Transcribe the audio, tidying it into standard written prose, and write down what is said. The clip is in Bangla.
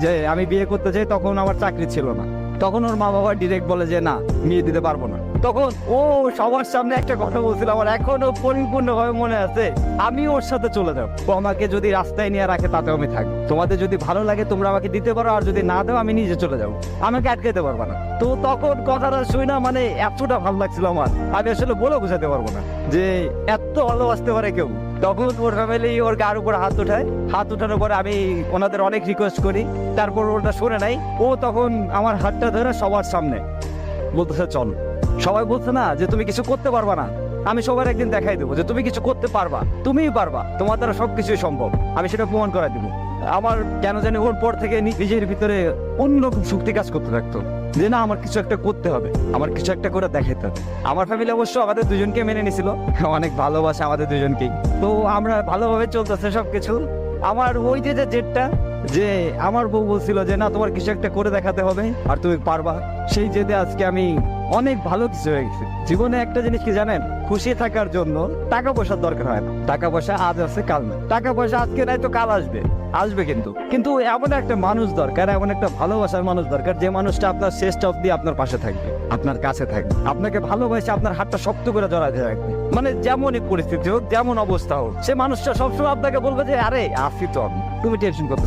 যে আমি বিয়ে করতে চাই, তখন আমার চাকরি ছিল না। তখন ওর মা বাবা ডিরেক্ট বলে যে না, বিয়ে দিতে পারবো না। তখন ও সবার সামনে একটা কথা বলছিল, আমার এখনো পরিপূর্ণভাবে মনে আছে। আমি ওর সাথে চলে যাবো, ও আমাকে যদি রাস্তায় নিয়ে রাখে তাতেও আমি থাকবো। তোমাদের যদি ভালো লাগে তোমরা আমাকে দিতে পারো, আর যদি না দাও আমি নিজে চলে যাবো, আমাকে আটকাতে পারবে না। তো তখন কথাটা শুই না, মানে এতটা ভালো লাগছিল আমার, আমি আসলে বলে বোঝাতে পারবো না যে এত ভালোবাসতে পারে কেউ। তখন ওর ফ্যামিলি ওর গার উপর হাত উঠায়, হাত উঠানোর পরে আমি ওনাদের অনেক রিকোয়েস্ট করি, তারপর ওটা শুনে নাই। ও তখন আমার হাতটা ধরে সবার সামনে বলতেছে চল। সবাই বলছে না যে তুমি কিছু করতে পারবা না, আমি সবার একদিন দেখাই দেবো যে তুমি কিছু করতে পারবা, তুমিই পারবা, তোমার দ্বারা সবকিছুই সম্ভব, আমি সেটা প্রমাণ করাই দিব। আমার কেন জানি ওর পর থেকে নিজের ভিতরে অন্যরকম শক্তি কাজ করতে থাকতো যে না, আমার কিছু একটা করতে হবে, আমার কিছু একটা করে দেখাতে হবে। আমার ফ্যামিলি অবশ্য আমাদের দুজনকে মেনে নিছিল, অনেক ভালোবাসে আমাদের দুজনকেই। তো আমরা ভালোভাবে চলতেছে সবকিছু। আমার ওই যে জেদটা, যে আমার বউ বলছিল যে না, তোমার কিছু একটা করে দেখাতে হবে আর তুমি পারবা, সেই জেদে আজকে আমি অনেক ভালো কিছু হয়ে গেছে জীবনে। একটা জিনিস কি জানেন, খুশি থাকার জন্য টাকা পয়সার দরকার হয় না। টাকা পয়সা আজ আছে কাল না, টাকা পয়সা আজকে নাই তো কাল আসবে, আসবে কিন্তু কিন্তু এমন একটা মানুষ দরকার, এমন একটা ভালোবাসার মানুষ দরকার, যে মানুষটা আপনার শেষ অবধি আপনার পাশে থাকবে, আপনার কাছে থাকবে, আপনাকে ভালোবাসে, আপনার হাতটা শক্ত করে জড়াতে রাখবে। মানে যেমনই পরিস্থিতি হোক, যেমন অবস্থা হোক, সে মানুষটা সবসময় আপনাকে বলবে যে আরে আসি তো, তুমি টেনশন করতেছো।